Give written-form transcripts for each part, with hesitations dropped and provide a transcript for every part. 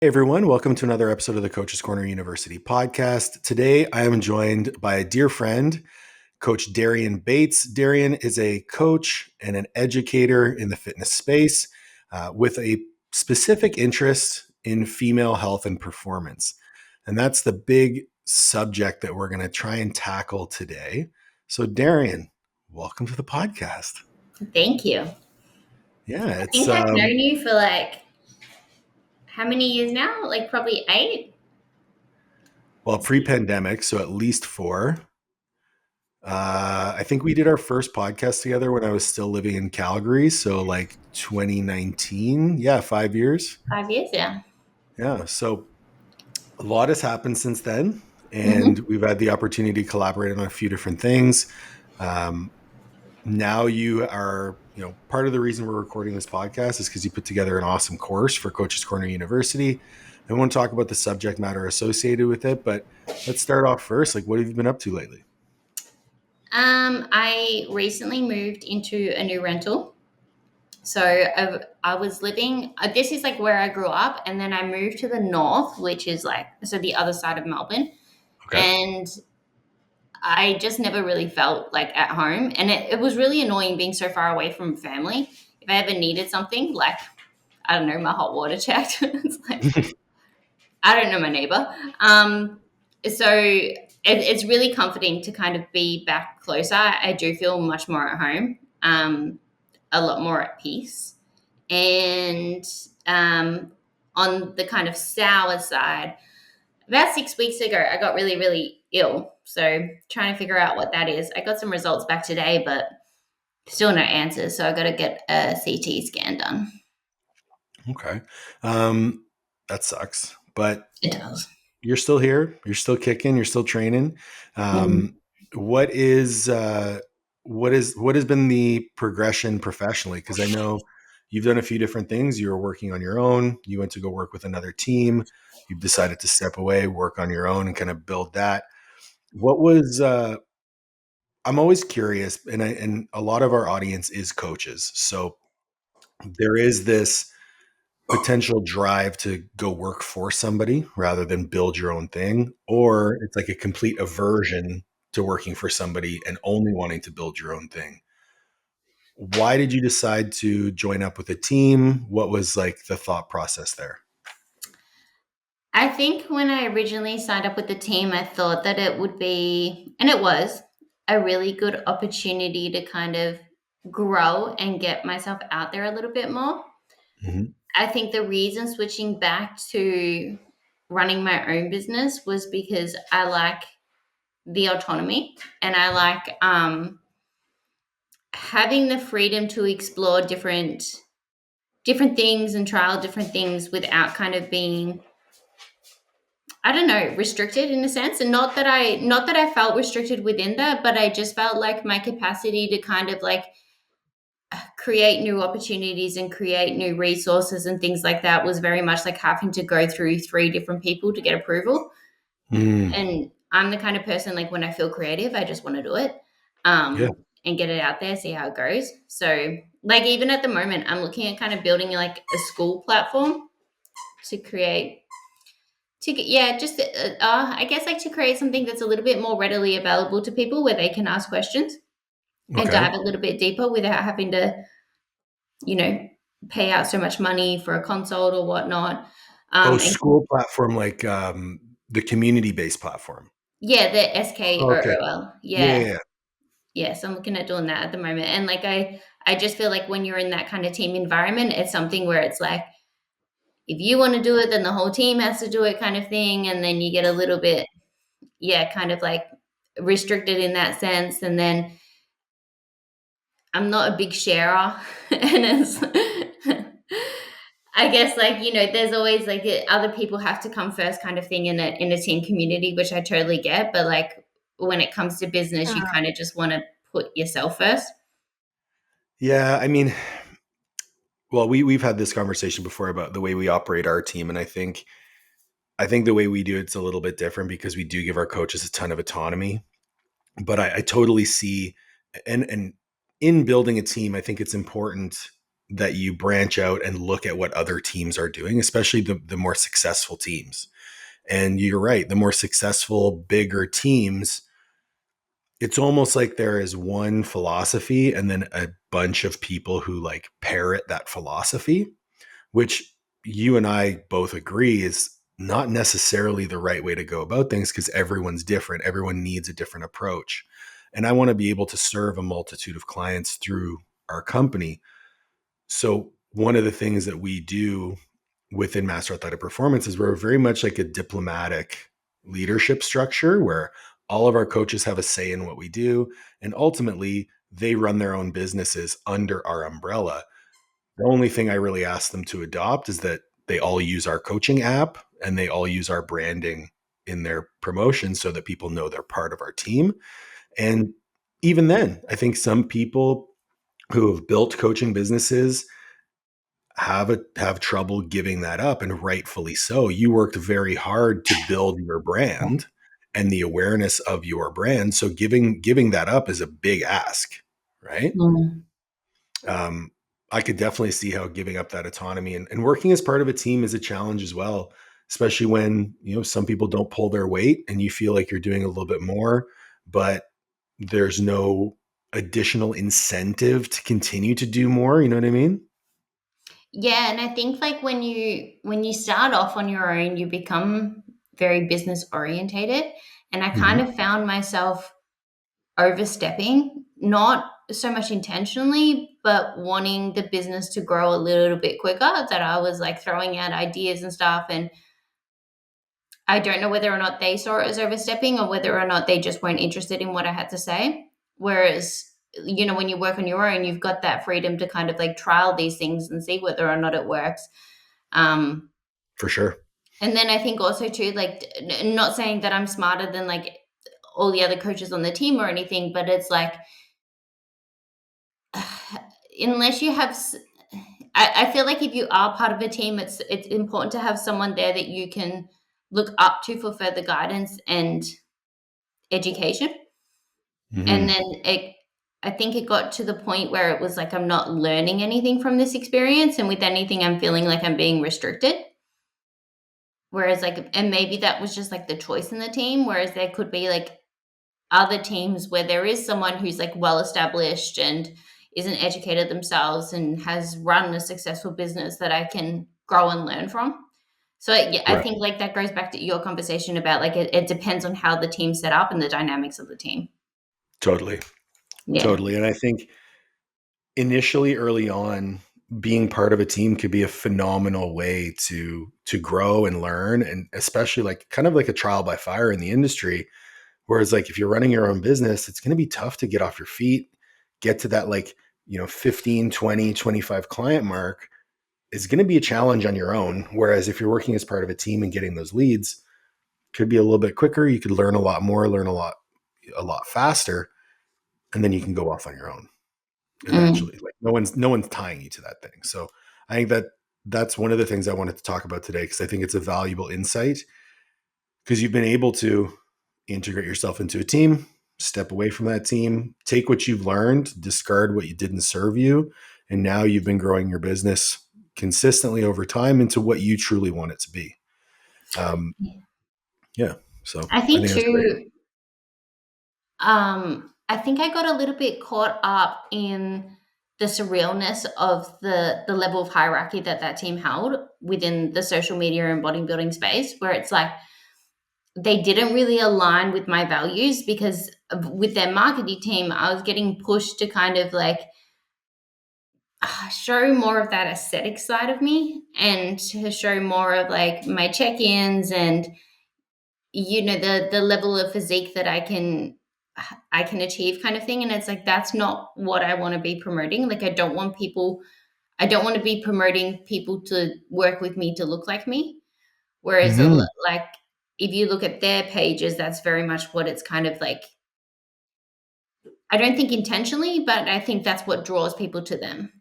Hey everyone, welcome to another episode of the Coach's Corner University podcast. Today I am joined by a dear friend, Coach Darian Bates. Darian is a coach and an educator in the fitness space with a specific interest in female health and performance. And that's the big subject that we're going to try and tackle today. So, Darian, welcome to the podcast. Thank you. Yeah, I it's think I've known you for how many years now? Like probably 8. well, pre-pandemic, so at least 4. I think we did our first podcast together when I was still living in Calgary. So like 2019. Yeah, 5 years. 5 years, yeah. Yeah. So a lot has happened since then. And hmm we've had the opportunity to collaborate on a few different things. Um, Now you are, part of the reason we're recording this podcast is because you put together an awesome course for Coach's Corner University. I want to talk about the subject matter associated with it, but let's start off first. Like, what have you been up to lately? I recently moved into a new rental. So I was living, this is like where I grew up. And then I moved to the north, which is so the other side of Melbourne. Okay. And I just never really felt like at home. And it was really annoying being so far away from family. If I ever needed something, I don't know, my hot water checked. It's like, I don't know my neighbor. It's really comforting to kind of be back closer. I do feel much more at home, a lot more at peace. And on the kind of sour side, about 6 weeks ago, I got really, really ill. So trying to figure out what that is. I got some results back today, but still no answers. So I got to get a CT scan done. Okay. That sucks, but It does. you're still here. You're still kicking. You're still training. Mm. Um, what what has been the progression professionally? Because I know you've done a few different things. You were working on your own. You went to go work with another team. You've decided to step away, work on your own, and kind of build that. What was? I'm always curious, and a lot of our audience is coaches, so there is this potential drive to go work for somebody rather than build your own thing, or it's like a complete aversion to working for somebody and only wanting to build your own thing. Why did you decide to join up with a team? What was like the thought process there? I think when I originally signed up with the team, I thought that it would be, and it was, a really good opportunity to kind of grow and get myself out there a little bit more. Mhm. I think the reason switching back to running my own business was because I like the autonomy and I like having the freedom to explore different things and trial different things without kind of being, I don't know, restricted in a sense. And not that I felt restricted within that, but I just felt like my capacity to kind of create new opportunities and create new resources and things like that was very much like having to go through 3 different people to get approval. Mm, And I'm the kind of person, like, when I feel creative, I just want to do it, yeah. and get it out there, see how it goes. So like even at the moment, I'm looking at kind of building like a school platform to create yeah, just I guess like to create something that's a little bit more readily available to people where they can ask questions and Okay. dive a little bit deeper without having to, you know, pay out so much money for a consult or whatnot. Oh, And school platform, like the community-based platform. yeah, the SKOOL. Okay. Yeah, Yeah. yeah, Yes, I'm looking at doing that at the moment. And I just feel like when you're in that kind of team environment, it's something where it's like, if you want to do it, then the whole team has to do it kind of thing. And then you get a little bit, yeah, kind of like restricted in that sense. And then I'm not a big sharer. And it's, I guess there's always other people have to come first kind of thing in a team community, which I totally get. But like when it comes to business, you yeah. kind of just want to put yourself first. Yeah, I mean, well, we've had this conversation before about the way we operate our team, and I think the way we do it's a little bit different because we do give our coaches a ton of autonomy. But I totally see, and in building a team, I think it's important that you branch out and look at what other teams are doing, especially the more successful teams. And you're right, the more successful, bigger teams, it's almost like there is one philosophy and then a bunch of people who like parrot that philosophy, which you and I both agree is not necessarily the right way to go about things because everyone's different. Everyone needs a different approach. And I want to be able to serve a multitude of clients through our company. So, one of the things that we do within Master Athletic Performance is we're very much like a diplomatic leadership structure where all of our coaches have a say in what we do. And ultimately, they run their own businesses under our umbrella. The only thing I really ask them to adopt is that they all use our coaching app and they all use our branding in their promotion so that people know they're part of our team. And even then, I think some people who have built coaching businesses have trouble giving that up, and rightfully so. You worked very hard to build your brand and the awareness of your brand. So giving that up is a big ask, right? Mm. um, I could definitely see how giving up that autonomy and working as part of a team is a challenge as well, especially when, some people don't pull their weight and you feel like you're doing a little bit more, but there's no additional incentive to continue to do more. You know what I mean? Yeah, and I think like when you start off on your own, you become very business orientated, and I kind Hmm. of found myself overstepping, not so much intentionally, but wanting the business to grow a little bit quicker, that I was like throwing out ideas and stuff. And I don't know whether or not they saw it as overstepping or whether or not they just weren't interested in what I had to say. Whereas, when you work on your own, you've got that freedom to kind of like trial these things and see whether or not it works. Um, For sure. and then I think also too, like, not saying that I'm smarter than like all the other coaches on the team or anything, but it's like, unless you have I feel like if you are part of a team, it's important to have someone there that you can look up to for further guidance and education. And Hmm. then I think it got to the point where it was like I'm not learning anything from this experience, and with anything I'm feeling like I'm being restricted. Whereas like, and maybe that was just like the choice in the team, whereas there could be like other teams where there is someone who's like well established and is an educator themselves and has run a successful business that I can grow and learn from. So yeah, I Right. think like that goes back to your conversation about like it depends on how the team's set up and the dynamics of the team. Totally. Yeah. Totally. And I think initially early on, being part of a team could be a phenomenal way to grow and learn, and especially like kind of like a trial by fire in the industry. Whereas like if you're running your own business, it's going to be tough to get off your feet, get to that like, 15, 20, 25 client mark is going to be a challenge on your own. Whereas if you're working as part of a team and getting those leads, could be a little bit quicker. You could learn a lot more, learn a lot faster, and then you can go off on your own Mm. eventually. Like no one's tying you to that thing. So I think that's one of the things I wanted to talk about today because I think it's a valuable insight because you've been able to integrate yourself into a team, step away from that team, take what you've learned, discard what you didn't serve you, and now you've been growing your business consistently over time into what you truly want it to be. Um, yeah, so I I think think that's great. too, I think I got a little bit caught up in the surrealness of the level of hierarchy that team held within the social media and bodybuilding space, where it's like they didn't really align with my values because with their marketing team, I was getting pushed to kind of like show more of that aesthetic side of me and to show more of like my check-ins and the level of physique that I can achieve kind of thing. And it's like that's not what I want to be promoting. Like I don't want to be promoting people to work with me to look like me. Whereas Hmm. like if you look at their pages, that's very much what it's kind of like. I don't think intentionally, but I think that's what draws people to them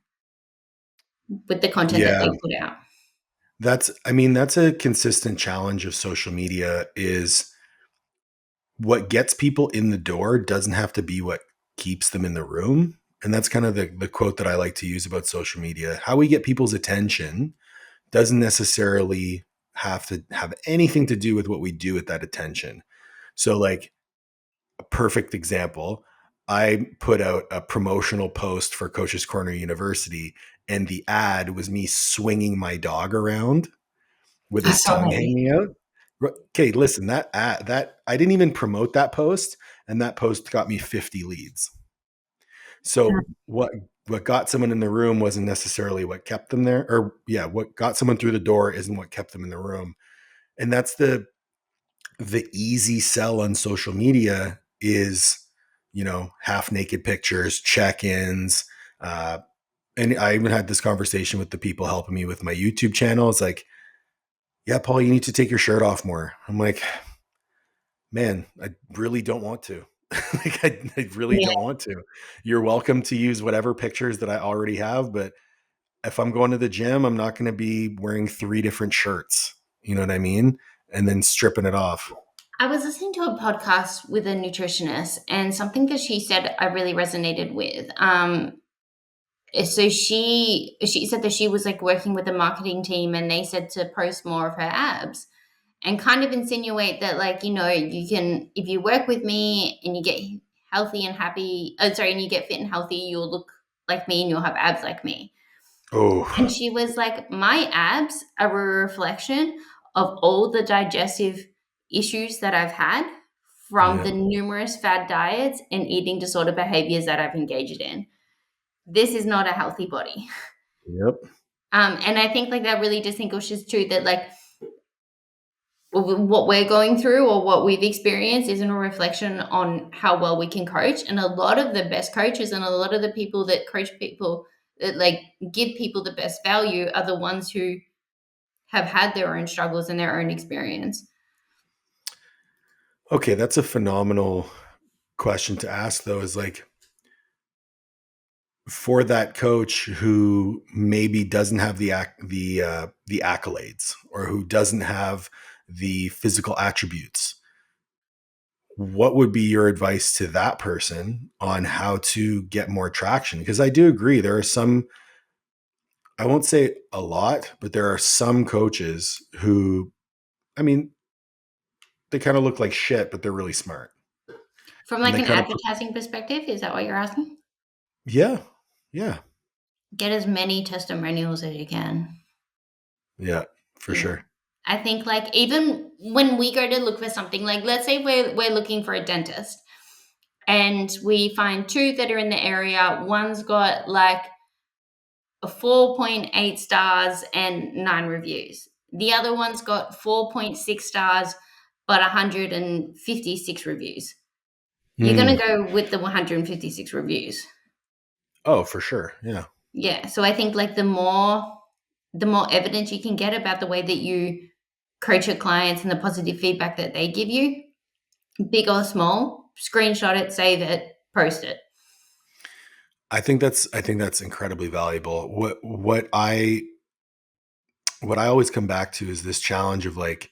with the content that Yeah, they put out. that's a consistent challenge of social media is what gets people in the door doesn't have to be what keeps them in the room. And that's kind of the quote that I like to use about social media. How we get people's attention doesn't necessarily have to have anything to do with what we do with that attention. So, like, a perfect example, I put out a promotional post for Coach's Corner University, and the ad was me swinging my dog around with I his saw tongue that. hanging out. Okay, listen, that I didn't even promote that post, and that post got me 50 leads. So what got someone in the room wasn't necessarily what kept them there, or yeah, what got someone through the door isn't what kept them in the room. And that's the easy sell on social media is, half naked pictures, check-ins. And I even had this conversation with the people helping me with my YouTube channel. It's like, yeah, Paul, you need to take your shirt off more. I'm like, man, I really don't want to. Like, I really Yeah. don't want to. You're welcome to use whatever pictures that I already have, but if I'm going to the gym, I'm not going to be wearing 3 different shirts. You know what I mean? And then stripping it off. I was listening to a podcast with a nutritionist, and something that she said I really resonated with. So she said that she was like working with a marketing team, and they said to post more of her abs, and kind of insinuate that, like, you can, if you work with me and you get healthy and happy, and you get fit and healthy, you'll look like me and you'll have abs like me. And Oh, she was like, my abs are a reflection of all the digestive issues that I've had from yeah. the numerous fad diets and eating disorder behaviors that I've engaged in. This is not a healthy body. Yep. And I think like that really distinguishes too that, like, what we're going through or what we've experienced isn't a reflection on how well we can coach. And a lot of the best coaches and a lot of the people that coach people, that like give people the best value, are the ones who have had their own struggles and their own experience. Okay, that's a phenomenal question to ask though, is like, for that coach who maybe doesn't have the accolades, or who doesn't have the physical attributes, what would be your advice to that person on how to get more traction? Because I do agree there are some, I won't say a lot, but there are some coaches who, I mean, they kind of look like shit, but they're really smart. From And like they an kind of, advertising perspective, is that what you're asking? yeah, yeah, Get as many testimonials as you can. yeah, for Yeah. sure. I think like even when we go to look for something, like let's say we're looking for a dentist and we find two that are in the area. One's got like a 4.8 stars and 9 reviews. The other one's got 4.6 stars but 156 reviews. You're going Mm. to go with the 156 reviews. Oh, for sure. Yeah. Yeah. So I think like the more evidence you can get about the way that you coach your clients and the positive feedback that they give you, big or small, screenshot it, save it, post it. I think that's incredibly valuable. What I always come back to is this challenge of, like,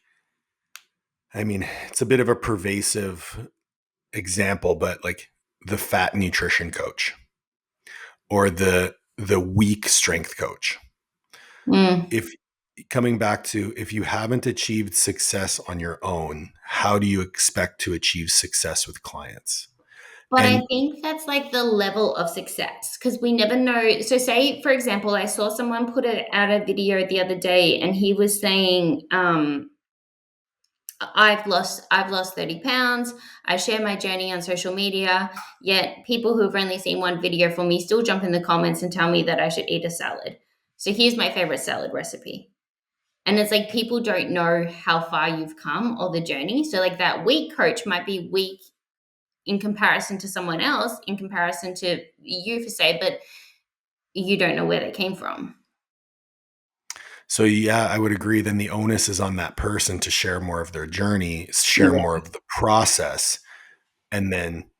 I mean, it's a bit of a pervasive example, but like the fat nutrition coach, or the weak strength coach. Mm. If Coming back to, if you haven't achieved success on your own, how do you expect to achieve success with clients? But I And think that's like the level of success because we never know. So, say for example, I saw someone put out a video the other day, and he was saying, "I've lost 30 pounds. I share my journey on social media. Yet people who have only seen one video from me still jump in the comments and tell me that I should eat a salad. So here's my favorite salad recipe." And it's like people don't know how far you've come or the journey. So like that weak coach might be weak in comparison to someone else, in comparison to you for say, but you don't know where they came from. so, yeah, I would agree. Then the onus is on that person to share more of their journey, share Yeah. more of the process, and then,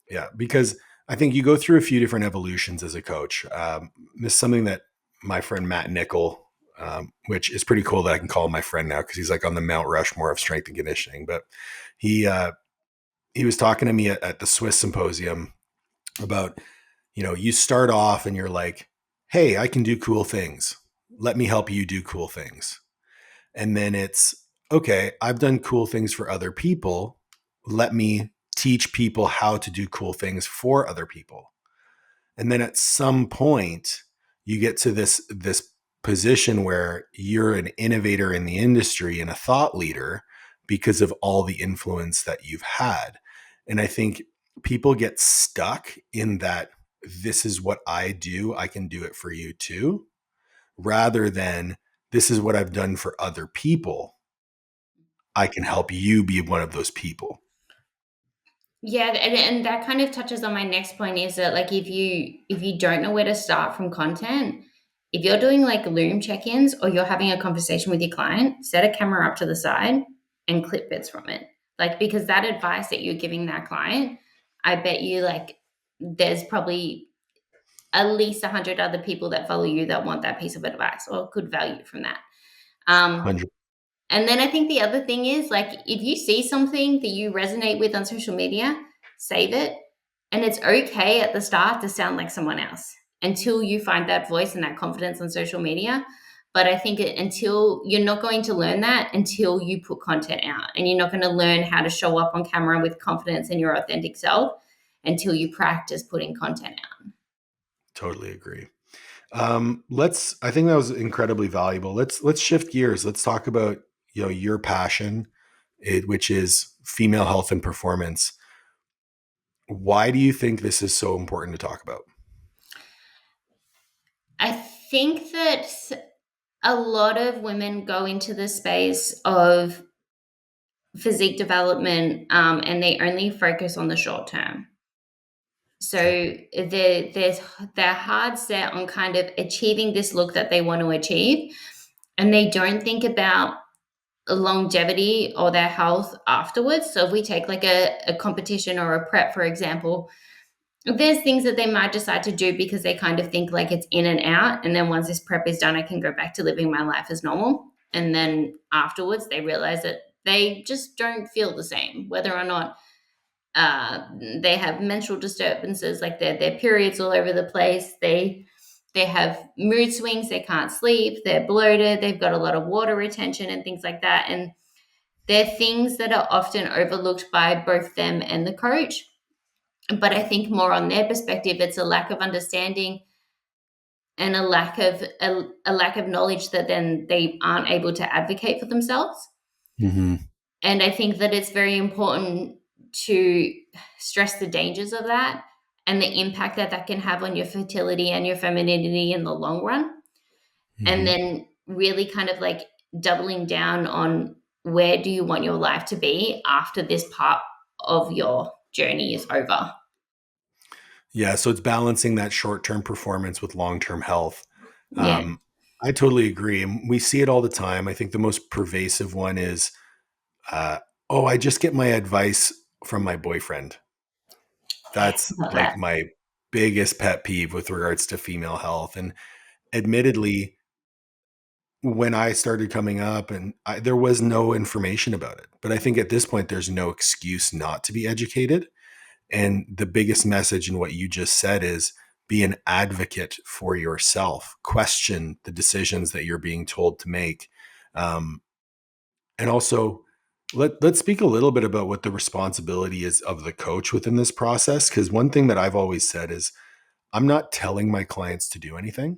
yeah, because I think you go through a few different evolutions as a coach. This is something that my friend Matt Nickel, which is pretty cool that I can call him my friend now because he's like on the Mount Rushmore of strength and conditioning. But he uh, he was talking to me at the Swiss Symposium about You start off and you're like, hey, I can do cool things. Let me help you do cool things. And then it's, okay, I've done cool things for other people. Let me teach people how to do cool things for other people. And then at some point, you get to this position where you're an innovator in the industry and a thought leader because of all the influence that you've had. And I think people get stuck in that, this is what I do, I can do it for you too, rather than, this is what I've done for other people, I can help you be one of those people. Yeah, and that kind of touches on my next point is that like if you don't know where to start from content, if you're doing like Loom check-ins or you're having a conversation with your client, set a camera up to the side and clip bits from it. Like because that advice that you're giving that client, I bet you like there's probably at least 100 other people that follow you that want that piece of advice or could value from that. Um, 100. and then I think the other thing is like if you see something that you resonate with on social media, save it. And it's okay at the start to sound like someone else until you find that voice and that confidence on social media. But I think until you're not going to learn that until you put content out, and you're not going to learn how to show up on camera with confidence in your authentic self until you practice putting content out. Totally agree. I think that was incredibly valuable. Let's shift gears. Let's talk about, your passion, which is female health and performance. Why do you think this is so important to talk about? I think that a lot of women go into the space of physique development and they only focus on the short term. So Okay. they're hard set on kind of achieving this look that they want to achieve, and they don't think about longevity or their health afterwards. So if we take like a competition or a prep, for example, there's things that they might decide to do because they kind of think like it's in and out. And then once this prep is done, I can go back to living my life as normal. And then afterwards, they realize that they just don't feel the same, whether or not they have menstrual disturbances, like their periods all over the place. They have mood swings. They can't sleep. They're bloated. They've got a lot of water retention and things like that. And they're things that are often overlooked by both them and the coach. But I think more on their perspective, it's a lack of understanding and a lack of knowledge that then they aren't able to advocate for themselves. Mm-hmm. And I think that it's very important to stress the dangers of that and the impact that that can have on your fertility and your femininity in the long run. And Mm-hmm. then really kind of like doubling down on where do you want your life to be after this part of your journey is over. Yeah. So it's balancing that short-term performance with long-term health. Yeah. I totally agree. And we see it all the time. I think the most pervasive one is, uh, oh, I just get my advice from my boyfriend. That's Love like that. my biggest pet peeve with regards to female health. And admittedly, when I started coming up, and there was no information about it, but I think at this point, there's no excuse not to be educated. And the biggest message in what you just said is, be an advocate for yourself, question the decisions that you're being told to make. Um, and also, let's speak a little bit about what the responsibility is of the coach within this process. Because one thing that I've always said is, I'm not telling my clients to do anything.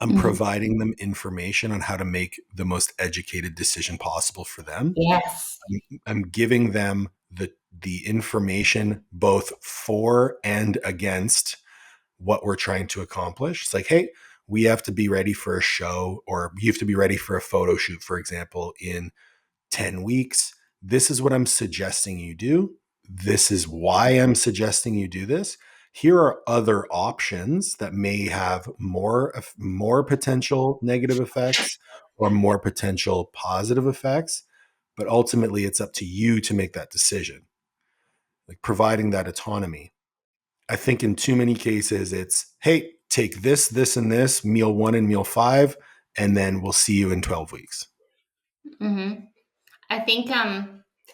I'm Mhm. providing them information on how to make the most educated decision possible for them. Yes. I'm giving them the information both for and against what we're trying to accomplish. It's like, hey, we have to be ready for a show, or you have to be ready for a photo shoot, for example, in 10 weeks. This is what I'm suggesting you do. This is why I'm suggesting you do this. Here are other options that may have more potential negative effects or more potential positive effects, but ultimately it's up to you to make that decision. Like providing that autonomy. I think in too many cases it's, hey, take this, this, and this, meal 1 and meal 5, and then we'll see you in 12 weeks. Hmm. I think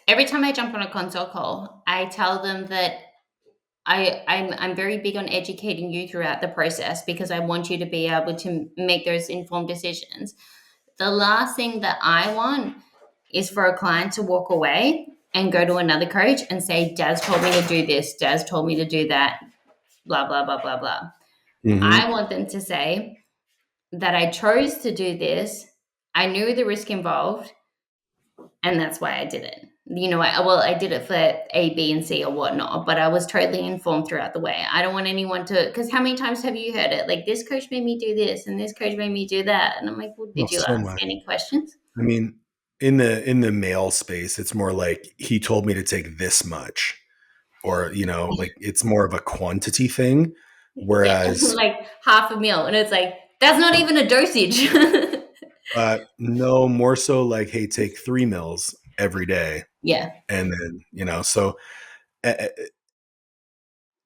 every time I jump on a console call, I tell them that I'm very big on educating you throughout the process because I want you to be able to make those informed decisions. The last thing that I want is for a client to walk away and go to another coach and say, Daz told me to do this, Daz told me to do that, blah, blah, blah, blah, blah. I Hmm. want them to say that I chose to do this, I knew the risk involved, and that's why I did it. I did it for A, B, and C or whatnot, but I was totally informed throughout the way. I don't want anyone to, because how many times have you heard it? Like, this coach made me do this, and this coach made me do that. And I'm like, well, Oh, did you so ask much. any questions? I mean, in the male space, it's more like he told me to take this much, or like it's more of a quantity thing. Yeah, Whereas, like half a meal. And it's like, that's not even a dosage. no, more so like, hey, take 3 meals every day, Yeah. and then so uh,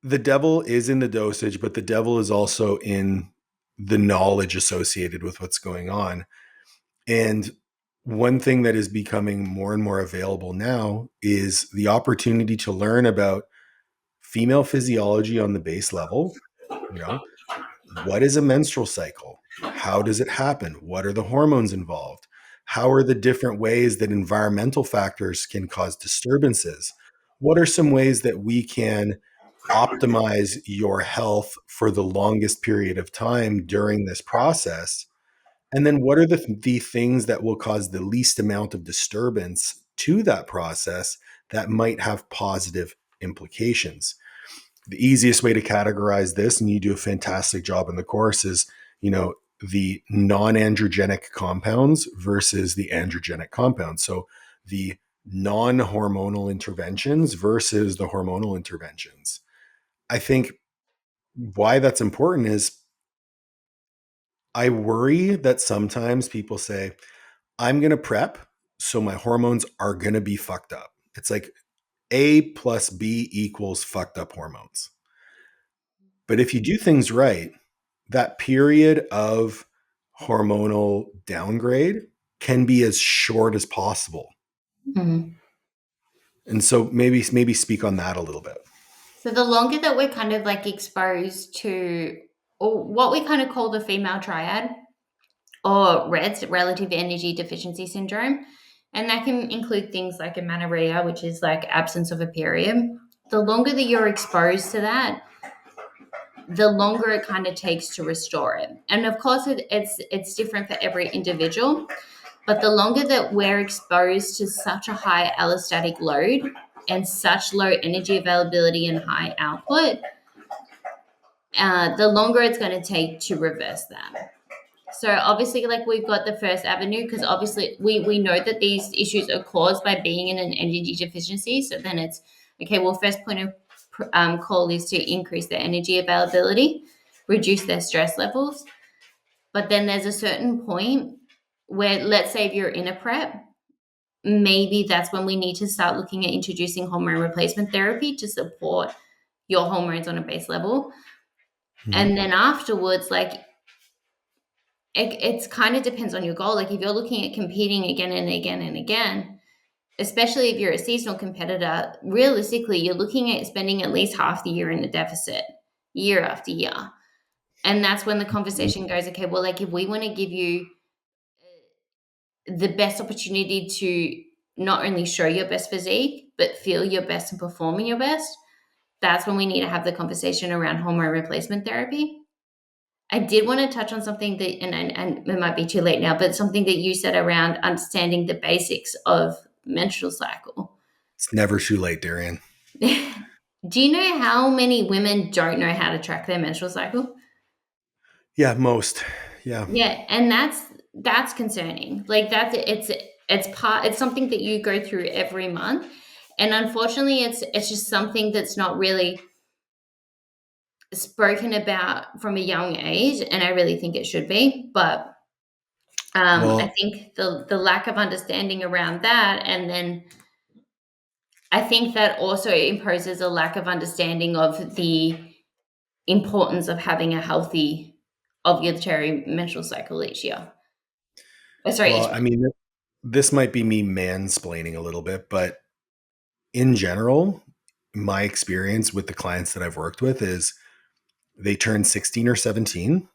the devil is in the dosage, but the devil is also in the knowledge associated with what's going on. And one thing that is becoming more and more available now is the opportunity to learn about female physiology on the base level. You know, what is a menstrual cycle? How does it happen? What are the hormones involved? How are the different ways that environmental factors can cause disturbances? What are some ways that we can optimize your health for the longest period of time during this process? And then what are the things that will cause the least amount of disturbance to that process that might have positive implications? The easiest way to categorize this, and you do a fantastic job in the course, is the non-androgenic compounds versus the androgenic compounds. So the non-hormonal interventions versus the hormonal interventions. I think why that's important is I worry that sometimes people say, I'm going to prep, so my hormones are going to be fucked up. It's like A plus B equals fucked up hormones. But if you do things right, that period of hormonal downgrade can be as short as possible. Mhm. And so maybe speak on that a little bit. So the longer that we're kind of like exposed to, or what we kind of call the female triad, or REDS, relative energy deficiency syndrome, and that can include things like amenorrhea, which is like absence of a period. The longer that you're exposed to that, the longer it kind of takes to restore it. And of course, it's different for every individual. But the longer that we're exposed to such a high allostatic load and such low energy availability and high output, the longer it's going to take to reverse that. So obviously, like we've got the first avenue because obviously we know that these issues are caused by being in an energy deficiency. So then it's okay. Well, first point of call is to increase their energy availability, reduce their stress levels. But then there's a certain point where, let's say, if you're in a prep, maybe that's when we need to start looking at introducing hormone replacement therapy to support your hormones on a base level. Mhm. And then afterwards, like it's kind of depends on your goal. Like if you're looking at competing again and again and again, especially if you're a seasonal competitor, realistically, you're looking at spending at least half the year in a deficit year after year. And that's when the conversation goes, okay, well, like if we want to give you the best opportunity to not only show your best physique, but feel your best and perform in your best, that's when we need to have the conversation around hormone replacement therapy. I did want to touch on something that, and it might be too late now, but something that you said around understanding the basics of menstrual cycle. It's never too late, Darian. Do you know how many women don't know how to track their menstrual cycle? Yeah, most. Yeah. Yeah, and that's concerning. Like it's something that you go through every month, and unfortunately, it's just something that's not really spoken about from a young age, and I really think it should be. But I Well, think the lack of understanding around that, and then I think that also imposes a lack of understanding of the importance of having a healthy ovulatory menstrual cycle each year. Sorry, well, each I month. mean, this might be me mansplaining a little bit, but in general, my experience with the clients that I've worked with is they turn 16 or 17, Okay.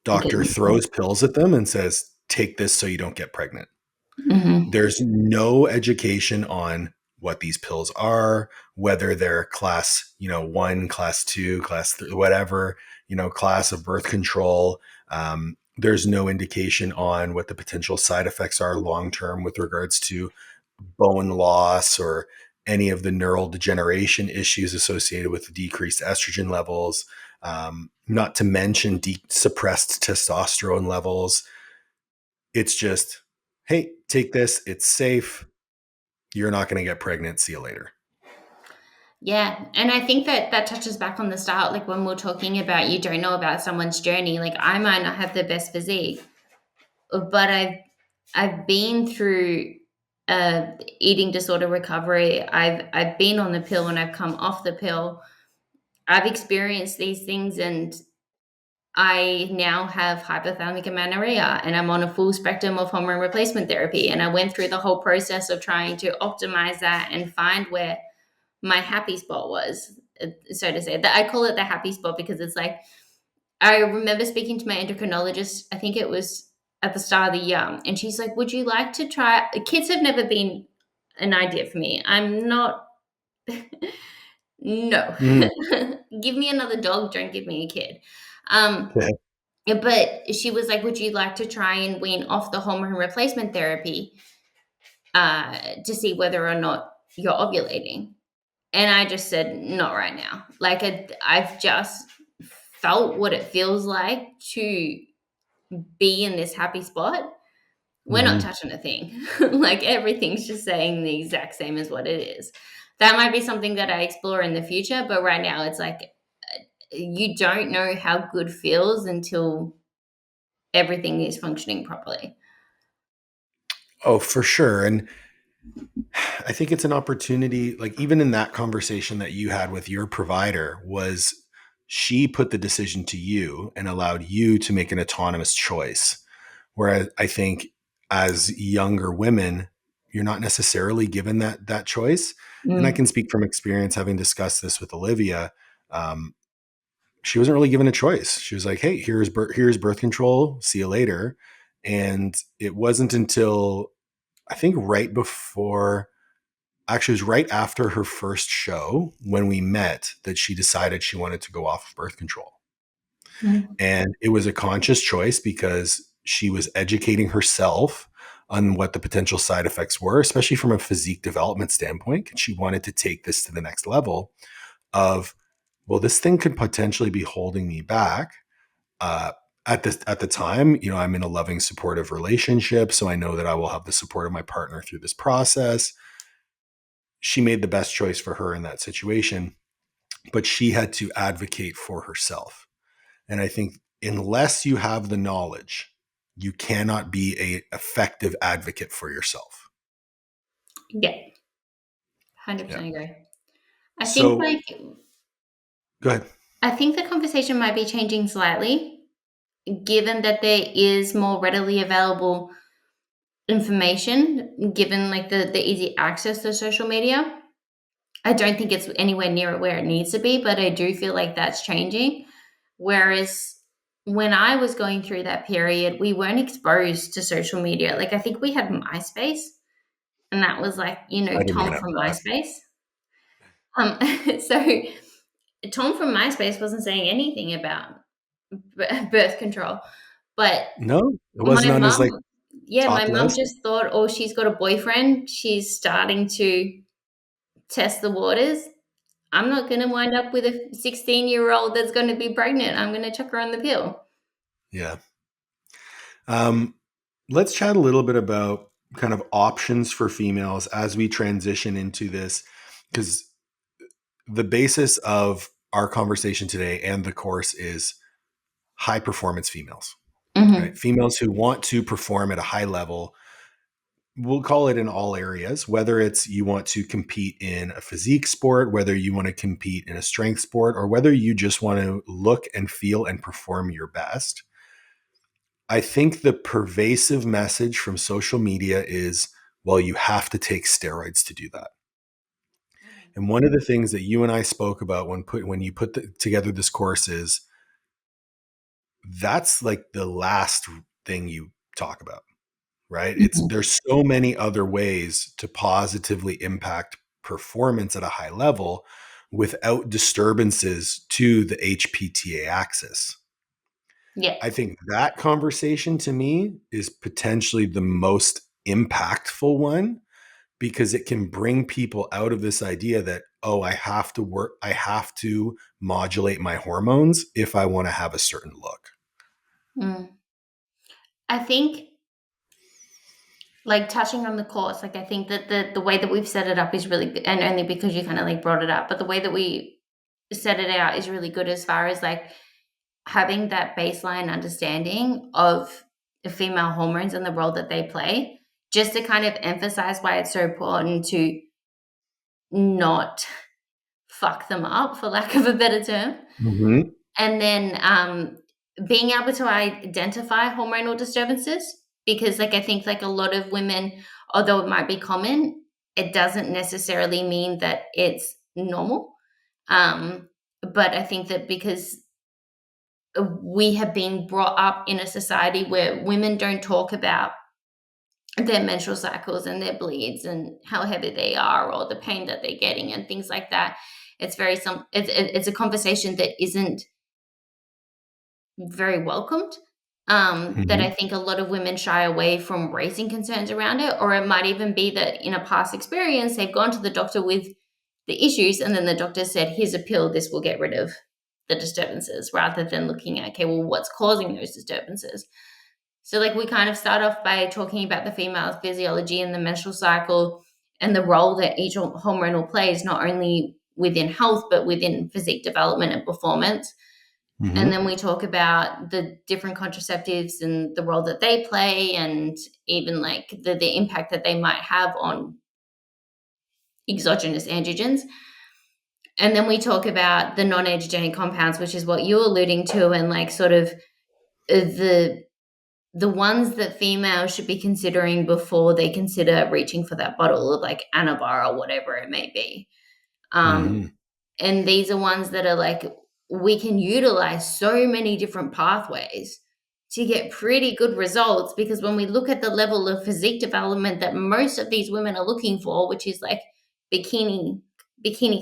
doctor throws pills at them and says, take this so you don't get pregnant. Mhm. There's no education on what these pills are, whether they're class, 1, class 2, class 3, whatever, class of birth control. There's no indication on what the potential side effects are long term with regards to bone loss or any of the neural degeneration issues associated with the decreased estrogen levels, not to mention suppressed testosterone levels. It's just, hey, take this. It's safe. You're not going to get pregnant. See you later. Yeah, and I think that that touches back on the start, like when we're talking about you don't know about someone's journey. Like I might not have the best physique, but I've been through eating disorder recovery. I've been on the pill and I've come off the pill. I've experienced these things, and I now have hypothalamic amenorrhea, and I'm on a full spectrum of hormone replacement therapy. And I went through the whole process of trying to optimize that and find where my happy spot was, so to say. That I call it the happy spot because it's like I remember speaking to my endocrinologist. I think it was at the start of the year, and she's like, "Would you like to try?" Kids have never been an idea for me. I'm not. No, Mm. give me another dog. Don't give me a kid. Um, Okay. but she was like, "Would you like to try and wean off the hormone replacement therapy to see whether or not you're ovulating?" And I just said, "Not right now." Like I've just felt what it feels like to be in this happy spot. We're not Mm-hmm. touching a thing. Like everything's just saying the exact same as what it is. That might be something that I explore in the future, but right now it's like you don't know how good feels until everything is functioning properly. Oh, for sure. And I think it's an opportunity, like even in that conversation that you had with your provider, was she put the decision to you and allowed you to make an autonomous choice. Whereas I think as younger women, you're not necessarily given that choice. And I Mm. can speak from experience, having discussed this with Olivia. She wasn't really given a choice. She was like, "Hey, here's birth control. See you later." And it wasn't until I think right before, actually, it was right after her first show when we met that she decided she wanted to go off of birth control. Mm. And it was a conscious choice because she was educating herself on what the potential side effects were, especially from a physique development standpoint. And she wanted to take this to the next level of, well, this thing could potentially be holding me back. Uh, at the time, I'm in a loving, supportive relationship, so I know that I will have the support of my partner through this process. She made the best choice for her in that situation, but she had to advocate for herself. And I think unless you have the knowledge, you cannot be a effective advocate for yourself. Yeah, Yeah. 100% agree. I think So like go ahead. I think the conversation might be changing slightly given that there is more readily available information, given like the easy access to social media. I don't think it's anywhere near where it needs to be, but I do feel like that's changing. Whereas when I was going through that period, we weren't exposed to social media. Like I think we had MySpace, and that was like, I didn't Tom even have from that. MySpace. Um, so Tom from MySpace wasn't saying anything about birth control, but No, it my wasn't on his like mom, yeah, my top mom list. just thought, oh, she's got a boyfriend. She's starting to test the waters. I'm not going to wind up with a 16-year-old that's going to be pregnant. I'm going to chuck her on the pill. Yeah. Um, let's chat a little bit about kind of options for females as we transition into this, because the basis of our conversation today and the course is high performance females, right? Hmm. Females who want to perform at a high level. We'll call it in all areas, whether it's you want to compete in a physique sport, whether you want to compete in a strength sport, or whether you just want to look and feel and perform your best. I think the pervasive message from social media is, well, you have to take steroids to do that. And one of the things that you and I spoke about when you put together this course is that's like the last thing you talk about, right? It's Mhm. there's so many other ways to positively impact performance at a high level without disturbances to the HPTA axis. Yeah. I think that conversation to me is potentially the most impactful one because it can bring people out of this idea that, oh, I have to modulate my hormones if I want to have a certain look. Mm. I think, like, touching on the course, like, I think that the way that we've set it up is really good, and only because you kinda, like, brought it up, but the way that we set it out is really good as far as, like, having that baseline understanding of the female hormones and the role that they play, just to kind of emphasize why it's so important to not fuck them up, for lack of a better term. Mm-hmm. And then, being able to identify hormonal disturbances, because, like, I think, like, a lot of women, although it might be common, it doesn't necessarily mean that it's normal. But I think that because we have been brought up in a society where women don't talk about their menstrual cycles and their bleeds and how heavy they are or the pain that they're getting and things like that. It's a conversation that isn't very welcomed. That I Mm-hmm. think a lot of women shy away from raising concerns around it, or it might even be that in a past experience they've gone to the doctor with the issues, and then the doctor said, "Here's a pill. This will get rid of the disturbances," rather than looking at, okay, well, what's causing those disturbances. So, like, we kind of start off by talking about the female physiology and the menstrual cycle and the role that each hormonal plays, not only within health, but within physique development and performance. And Mm-hmm. then we talk about the different contraceptives and the role that they play, and even like the impact that they might have on exogenous androgens. And then we talk about the non androgenic compounds, which is what you're alluding to, and like sort of the ones that females should be considering before they consider reaching for that bottle of like Anavar or whatever it may be. Um, Mm-hmm. and these are ones that are like, we can utilize so many different pathways to get pretty good results, because when we look at the level of physique development that most of these women are looking for, which is like bikini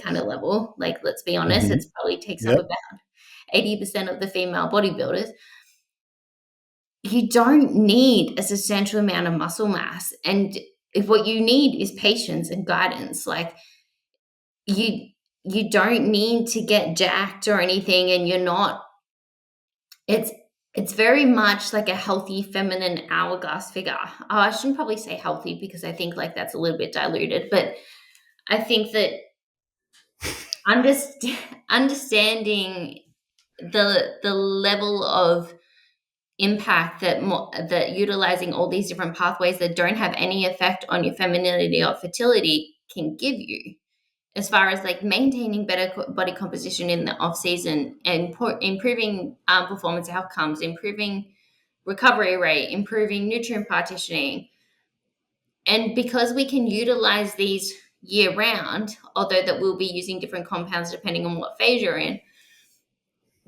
kind of level, like, let's be honest, Mm-hmm. it probably takes up Yep. about 80% of the female bodybuilders. You don't need a substantial amount of muscle mass, and if what you need is patience and guidance. Like, you you don't need to get jacked or anything, and you're not it's it's very much like a healthy feminine hourglass figure. Oh, I shouldn't probably say healthy, because I think like that's a little bit diluted, but I think that underst- understanding the level of impact that that utilizing all these different pathways that don't have any effect on your femininity or fertility can give you, as far as like maintaining better body composition in the off season, and improving performance outcomes, improving recovery rate, improving nutrient partitioning. And because we can utilize these year round, although that we'll be using different compounds depending on what phase you're in,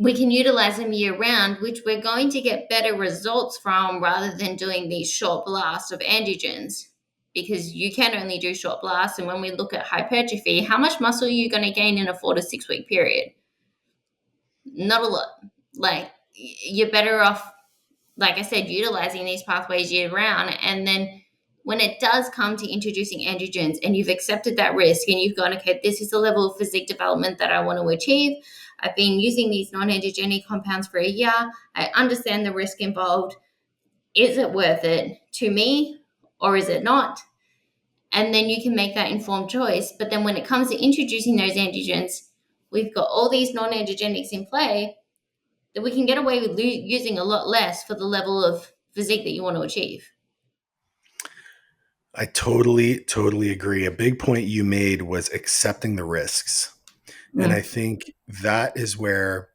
we can utilize them year round, which we're going to get better results from, rather than doing these short blasts of androgens, because you can only do short blasts. And when we look at hypertrophy, how much muscle are you going to gain in a 4 to 6 week period? Not a lot. Like, you're better off, like I said, utilizing these pathways year round. And then when it does come to introducing androgens, and you've accepted that risk, and you've gone, okay, this is the level of physique development that I want to achieve. I've been using these non-androgenic compounds for a year. I understand the risk involved. Is it worth it to me, or is it not? And then you can make that informed choice. But then when it comes to introducing those androgens, we've got all these non-androgenics in play that we can get away with using a lot less for the level of physique that you want to achieve. I totally agree. A big point you made was accepting the risks. And I Mm. think that is where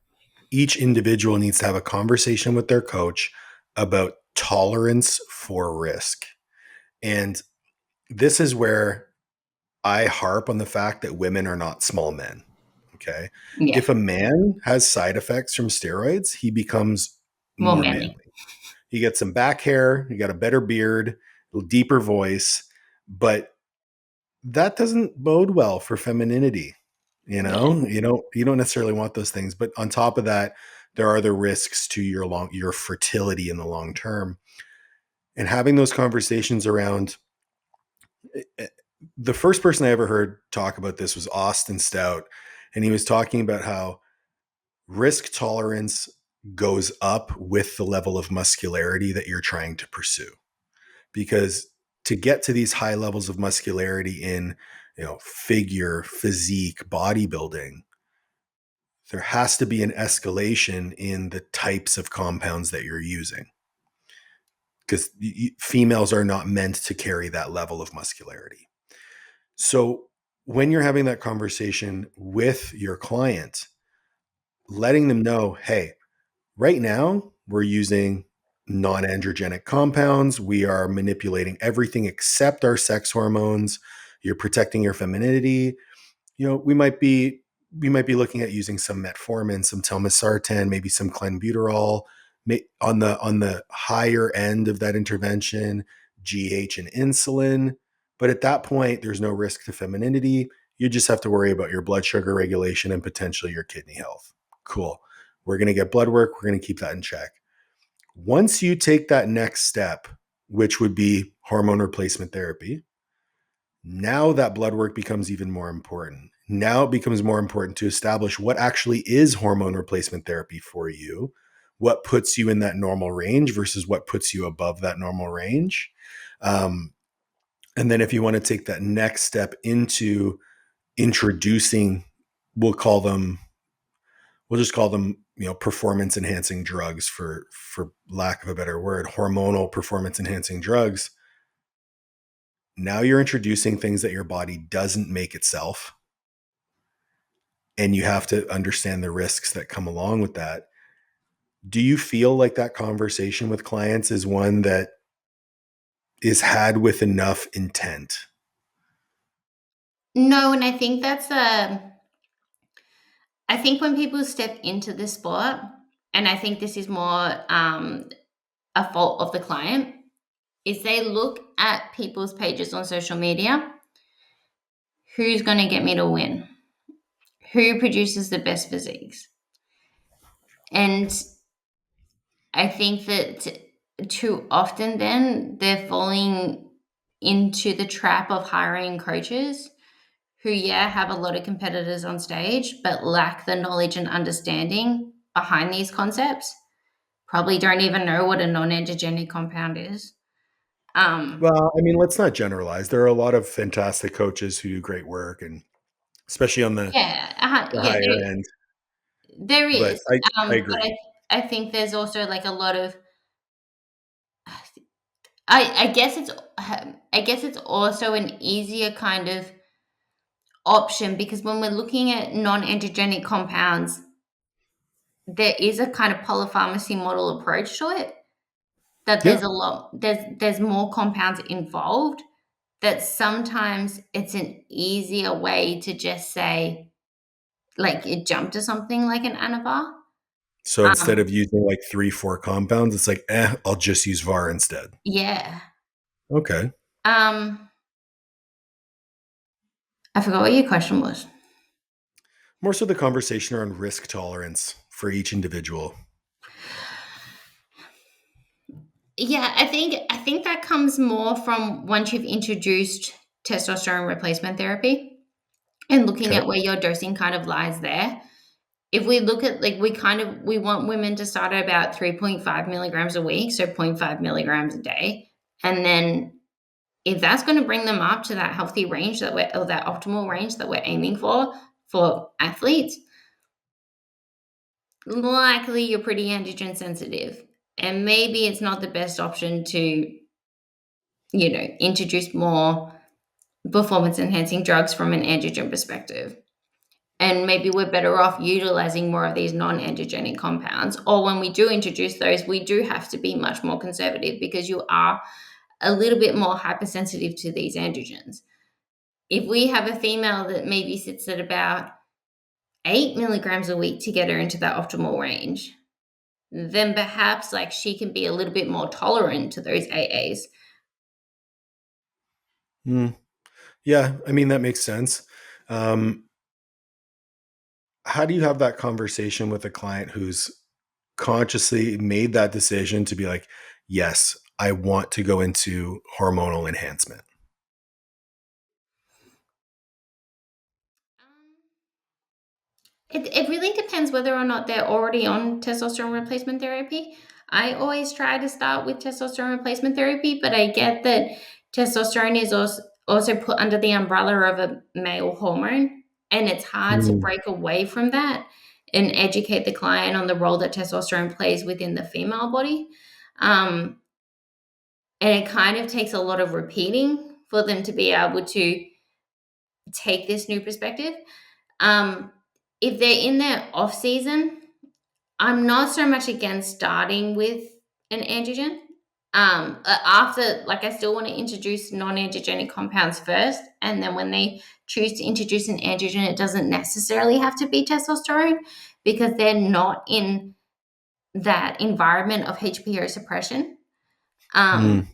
each individual needs to have a conversation with their coach about tolerance for risk. And this is where I harp on the fact that women are not small men. Okay. Yeah, If a man has side effects from steroids, he becomes more more manly. manly. He gets some back hair, he got a better beard, a deeper voice, but that doesn't bode well for femininity. Yeah. You don't necessarily want those things, but on top of that, there are the risks to your fertility in the long term. And having those conversations around the first person I ever heard talk about this was Austin Stout, and he was talking about how risk tolerance goes up with the level of muscularity that you're trying to pursue. Because to get to these high levels of muscularity in, figure, physique, bodybuilding, there has to be an escalation in the types of compounds that you're using. Because females are not meant to carry that level of muscularity. So when you're having that conversation with your client, letting them know, hey, right now we're using non-androgenic compounds. We are manipulating everything except our sex hormones. You're protecting your femininity. We might be looking at using some metformin, some telmisartan, maybe some clenbuterol on the higher end of that intervention, GH and insulin. But at that point, there's no risk to femininity. You just have to worry about your blood sugar regulation and potentially your kidney health. Cool. We're going to get blood work. We're going to keep that in check. Once you take that next step, which would be hormone replacement therapy, now that blood work becomes even more important. Now it becomes more important to establish what actually is hormone replacement therapy for you, what puts you in that normal range versus what puts you above that normal range. Um, and then if you want to take that next step into introducing, we'll call them, we'll just call them, performance enhancing drugs for lack of a better word, hormonal performance enhancing drugs. Now you're introducing things that your body doesn't make itself, and you have to understand the risks that come along with that. Do you feel like that conversation with clients is one that is had with enough intent? No, and I think when people step into the sport, and I think this is more a fault of the client, is they look at people's pages on social media. Who's going to get me to win? Who produces the best physiques? And I think that too often then they're falling into the trap of hiring coaches who, yeah, have a lot of competitors on stage, but lack the knowledge and understanding behind these concepts. Probably don't even know what a non-androgenic compound is. Um, Well, I mean, let's not generalize. There are a lot of fantastic coaches who do great work, and especially on the, yeah, the yeah, higher end. there But is. I But agree. I think there's also like a lot of. I guess it's also an easier kind of option because when we're looking at non-androgenic compounds, there is a kind of polypharmacy model approach to it. That Yeah. there's more compounds involved. That sometimes it's an easier way to just say like you jump to something like an anavar. So instead Um, of using like 3, 4 compounds, it's like, I'll just use VAR instead. yeah. Okay. Um, I forgot what your question was. More so the conversation around risk tolerance for each individual. Yeah, I think that comes more from once you've introduced testosterone replacement therapy and looking Okay. at where your dosing kind of lies there. If we look at like we want women to start at about 3.5 milligrams a week, so zero point 0.5 milligrams a day. And then if that's going to bring them up to that healthy range or that optimal range that we're aiming for athletes, likely you're pretty androgen sensitive. And maybe it's not the best option to, introduce more performance enhancing drugs from an androgen perspective. And maybe we're better off utilizing more of these non androgenic compounds. Or when we do introduce those, we do have to be much more conservative because you are a little bit more hypersensitive to these androgens. If we have a female that maybe sits at about 8 milligrams a week to get her into that optimal range, then perhaps like she can be a little bit more tolerant to those AAs. Mm, yeah, I mean, that makes sense. Um, how do you have that conversation with a client who's consciously made that decision to be like, yes, I want to go into hormonal enhancement? It really depends whether or not they're already on testosterone replacement therapy. I always try to start with testosterone replacement therapy, but I get that testosterone is also put under the umbrella of a male hormone, and it's hard to Mm, break away from that and educate the client on the role that testosterone plays within the female body. Um, and it kind of takes a lot of repeating for them to be able to take this new perspective. Um, if they're in their off season, I'm not so much against starting with an androgen. After, like, I still want to introduce non-androgenic compounds first, and then when they choose to introduce an androgen, it doesn't necessarily have to be testosterone because they're not in that environment of HPO suppression. mm, Um,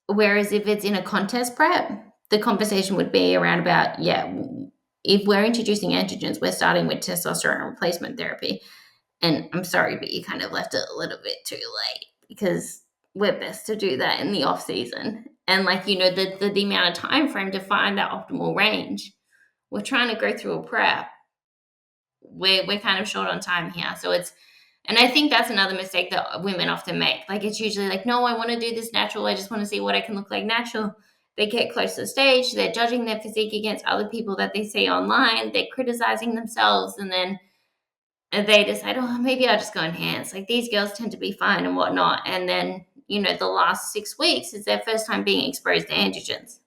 Whereas if it's in a contest prep, the conversation would be around about, yeah, if we're introducing androgens, we're starting with testosterone replacement therapy. And I'm sorry, but you kind of left it a little bit too late because we're best to do that in the off season. And like, the amount of time frame to find that optimal range. We're trying to go through a prep. We're kind of short on time here. So and I think that's another mistake that women often make. Like, it's usually like, no, I want to do this natural. I just want to see what I can look like natural. They get close to the stage, they're judging their physique against other people that they see online, they're criticizing themselves, and then they decide, oh, maybe I'll just go enhance. Like, these girls tend to be fine and whatnot. And then, the last 6 weeks is their first time being exposed to androgens.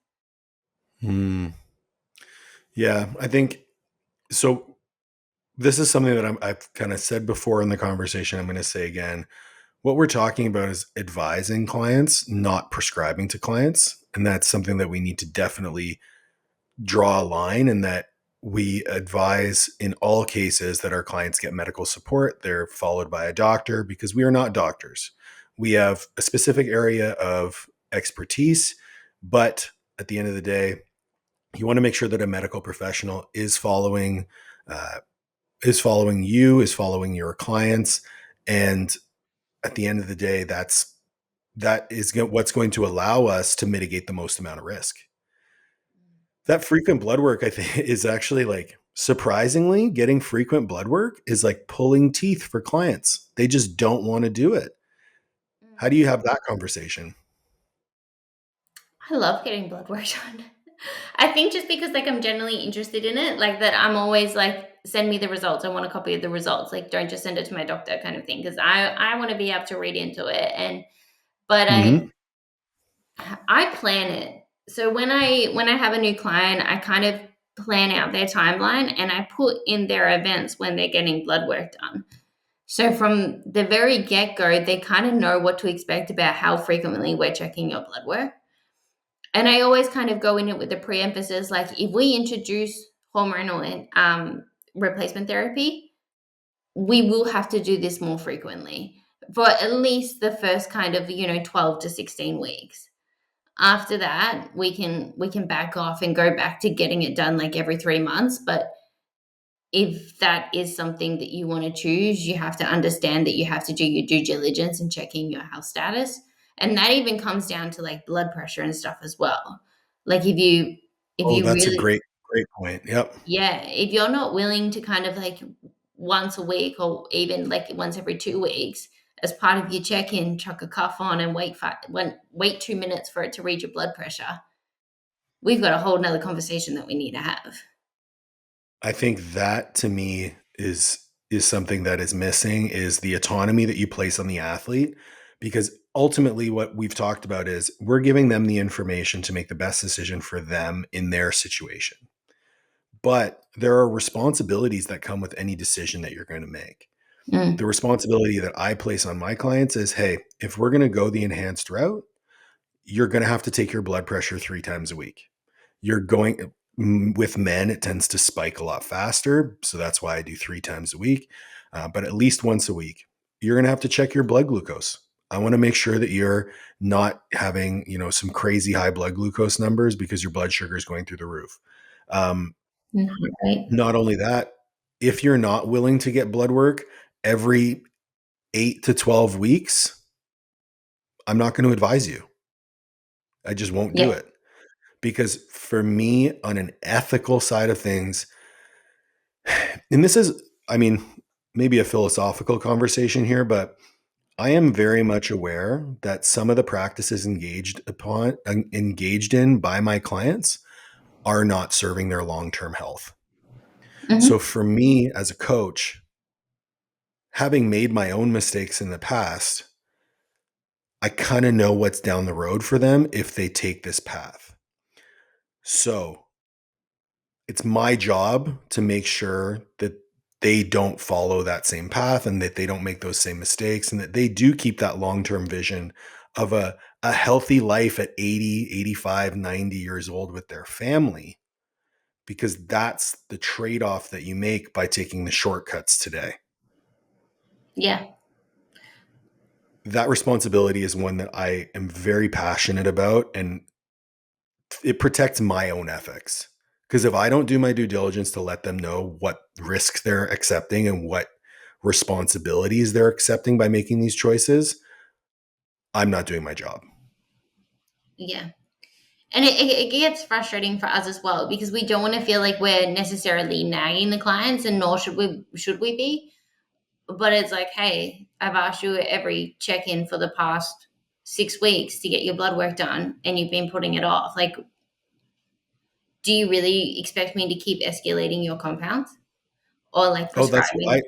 mm. Yeah, I think so. This is something that I've kind of said before in the conversation. I'm going to say again. What we're talking about is advising clients, not prescribing to clients. And that's something that we need to definitely draw a line, and that we advise in all cases that our clients get medical support. They're followed by a doctor because we are not doctors. We have a specific area of expertise, but at the end of the day, you want to make sure that a medical professional uh, is following you, is following your clients, and at the end of the day, what's going to allow us to mitigate the most amount of risk. That frequent blood work, I think, is actually like surprisingly getting frequent blood work is like pulling teeth for clients. They just don't want to do it. How do you have that conversation? I love getting blood work done. I think just because like I'm generally interested in it, like that I'm always like, send me the results. I want a copy of the results. Like, don't just send it to my doctor kind of thing. Because I want to be able to read into it. But Hmm. I plan it. So when I have a new client, I kind of plan out their timeline and I put in their events when they're getting blood work done. So from the very get-go, they kind of know what to expect about how frequently we're checking your blood work. And I always kind of go in it with the pre-emphasis, like, if we introduce hormonal and replacement therapy, we will have to do this more frequently for at least the first kind of 12 to 16 weeks. After that, we can back off and go back to getting it done like every 3 months. But if that is something that you want to choose, you have to understand that you have to do your due diligence and checking your health status. And that even comes down to like blood pressure and stuff as well. Like, if Oh, you that's a really, great point. Yep. yeah, if you're not willing to kind of like once a week or even like once every 2 weeks as part of your check-in, chuck a cuff on and wait 2 minutes for it to read your blood pressure, we've got a whole nother conversation that we need to have. I think that to me is something that is missing, is the autonomy that you place on the athlete, because ultimately what we've talked about is we're giving them the information to make the best decision for them in their situation. But there are responsibilities that come with any decision that you're going to make. The Mm, responsibility that I place on my clients is, hey, if we're going to go the enhanced route, you're going to have to take your blood pressure 3 times a week. You're going With men, it tends to spike a lot faster. So that's why I do 3 times a week, but at least once a week. You're going to have to check your blood glucose. I want to make sure that you're not having, some crazy high blood glucose numbers because your blood sugar is going through the roof. Um, Mhm, right? Not only that, if you're not willing to get blood work every 8 to 12 weeks, I'm not going to advise you. I just won't do Yeah. it. Because for me, on an ethical side of things, and this is, I mean, maybe a philosophical conversation here, but I am very much aware that some of the practices engaged in by my clients are not serving their long-term health. So Hmm. for me as a coach, having made my own mistakes in the past, I kind of know what's down the road for them if they take this path. So it's my job to make sure that they don't follow that same path and that they don't make those same mistakes and that they do keep that long-term vision of a healthy life at 80, 85, 90 years old with their family, because that's the trade-off that you make by taking the shortcuts today. Yeah. That responsibility is one that I am very passionate about, and it protects my own ethics. Because if I don't do my due diligence to let them know what risks they're accepting and what responsibilities they're accepting by making these choices, I'm not doing my job. Yeah. And it gets frustrating for us as well because we don't want to feel like we're necessarily nagging the clients, and nor should we be. But it's like, hey, I've asked you every check-in for the past 6 weeks to get your blood work done, and you've been putting it off. Like, do you really expect me to keep escalating your compounds or like Oh, that's prescribing?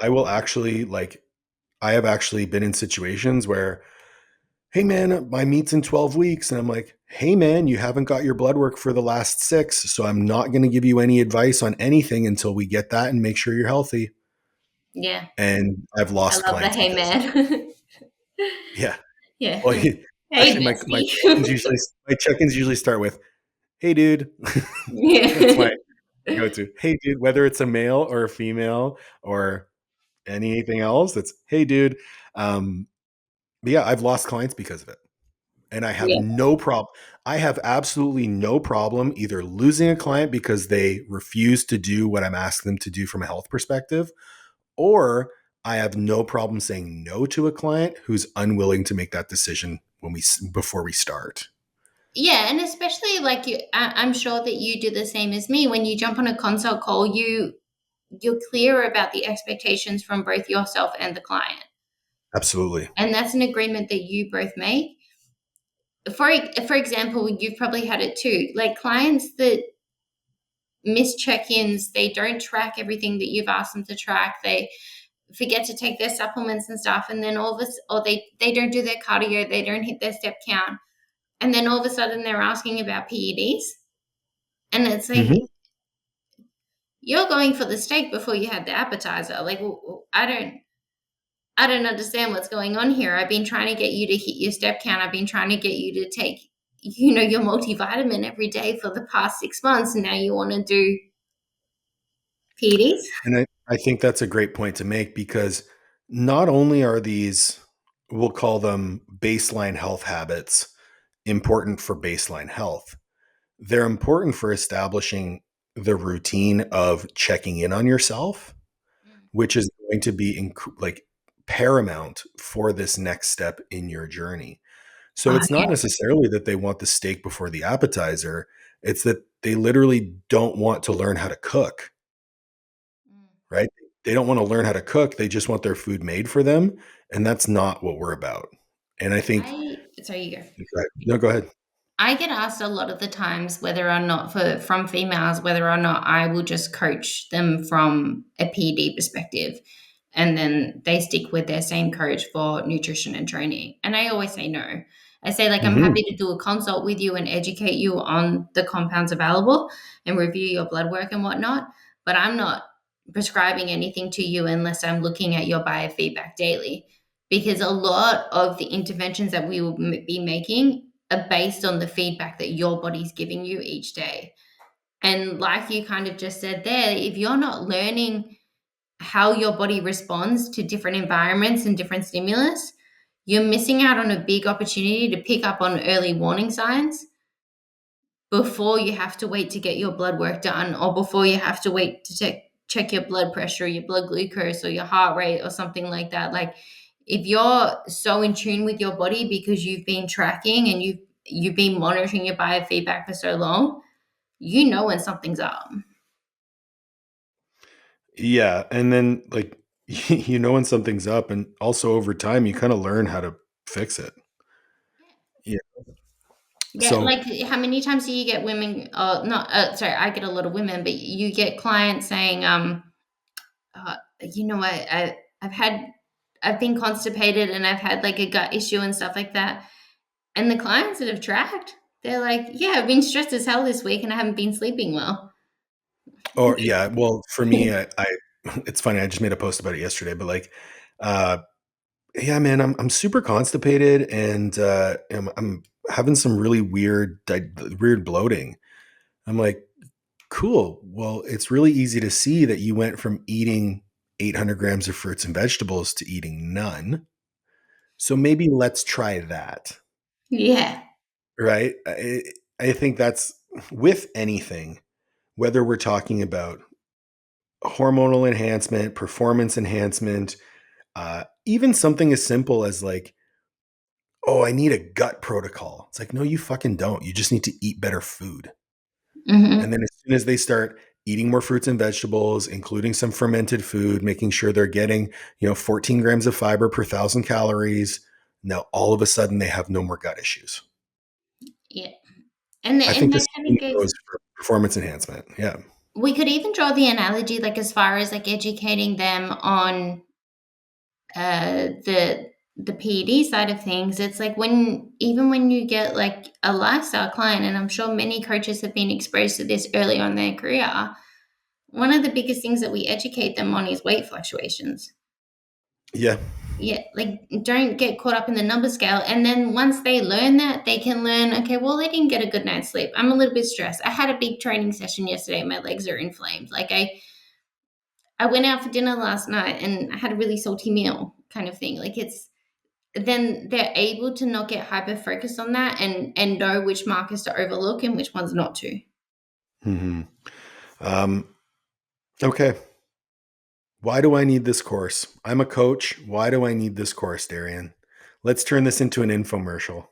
I will actually, like, I have actually been in situations where, hey man, my meet's in 12 weeks. And I'm like, hey man, you haven't got your blood work for the last 6. So I'm not going to give you any advice on anything until we get that and make sure you're healthy. Yeah, And I've I lost love the clients hey because of it. man. Yeah. Yeah. Well, Hey, actually, my check-ins bestie. usually my check-ins usually start with, "Hey, dude." That's Yeah. my go-to. "Hey, dude," whether it's a male or a female or anything else, it's, "Hey, dude." Um, but yeah, I've lost clients because of it, and I have Yeah. no problem. I have absolutely no problem either losing a client because they refuse to do what I'm asking them to do from a health perspective, or I have no problem saying no to a client who's unwilling to make that decision before we start. Yeah, and especially like I'm sure that you do the same as me. When you jump on a consult call, you're clear about the expectations from both yourself and the client, Absolutely. and that's an agreement that you both make. For example, you've probably had it too. Like clients that miss check-ins, they don't track everything that you've asked them to track. They forget to take their supplements and stuff, and then all of us, or they don't do their cardio, they don't hit their step count, and then all of a sudden they're asking about PEDs, and it's like Mhm. you're going for the steak before you had the appetizer. Like I don't understand what's going on here. I've been trying to get you to hit your step count. I've been trying to get you to take, your multivitamin every day for the past 6 months, and now you want to do PEDs. And I think that's a great point to make, because not only are these, we'll call them baseline health habits, important for baseline health, they're important for establishing the routine of checking in on yourself, which is going to be like paramount for this next step in your journey. So Oh, it's not necessarily that they want the steak before the appetizer, it's that they literally don't want to learn how to cook, yeah. right? They don't want to learn how to cook, they just want their food made for them, and that's not what we're about. And I think Sorry, you go. no, go ahead. I get asked a lot of the times whether or not from females whether or not I will just coach them from a PD perspective, and then they stick with their same coach for nutrition and training. And I always say no. I say like I'm Mhm. happy to do a consult with you and educate you on the compounds available and review your blood work and whatnot, but I'm not prescribing anything to you unless I'm looking at your biofeedback daily, because a lot of the interventions that we will be making are based on the feedback that your body's giving you each day. And like you kind of just said there, if you're not learning how your body responds to different environments and different stimulus, you're missing out on a big opportunity to pick up on early warning signs before you have to wait to get your blood work done, or before you have to wait to check your blood pressure, your blood glucose, or your heart rate, or something like that. Like, if you're so in tune with your body because you've been tracking and you've been monitoring your biofeedback for so long, you know when something's up. Yeah. And then like, you know, when something's up, and also over time, you kind of learn how to fix it. Yeah. Yeah, So, like, how many times do you get women, not, sorry, I get a lot of women, but you get clients saying, I've had, I've been constipated and I've had like a gut issue and stuff like that. And the clients that have tracked, they're like, yeah, I've been stressed as hell this week and I haven't been sleeping well. or yeah, well, for me, I it's funny. I just made a post about it yesterday, but like, uh, yeah, man, I'm super constipated, and I'm having some really weird bloating. I'm like, cool. Well, it's really easy to see that you went from eating 800 grams of fruits and vegetables to eating none. So maybe let's try that, Yeah. right? I think that's with anything, whether we're talking about hormonal enhancement, performance enhancement, even something as simple as like, oh, I need a gut protocol. It's like, no, you fucking don't. You just need to eat better food. And Hmm. then as soon as they start eating more fruits and vegetables, including some fermented food, making sure they're getting, 14 grams of fiber per 1,000 calories, now all of a sudden they have no more gut issues. Yeah. I And think the that kind same of goes, goes for performance enhancement. Yeah. we could even draw the analogy, like, as far as like educating them on the PED side of things. It's like, when, even when you get like a lifestyle client, and I'm sure many coaches have been exposed to this early on in their career, one of the biggest things that we educate them on is weight fluctuations. Yeah. Yeah, like, don't get caught up in the number scale. And then once they learn that, they can learn, okay, well, I didn't get a good night's sleep. I'm a little bit stressed. I had a big training session yesterday. My legs are inflamed. Like, I went out for dinner last night and I had a really salty meal, kind of thing. Like, it's, then they're able to not get hyper focused on that, and know which markers to overlook and which ones not to. Hmm. Um, okay. Why do I need this course? I'm a coach. Why do I need this course, Darian? Let's turn this into an infomercial.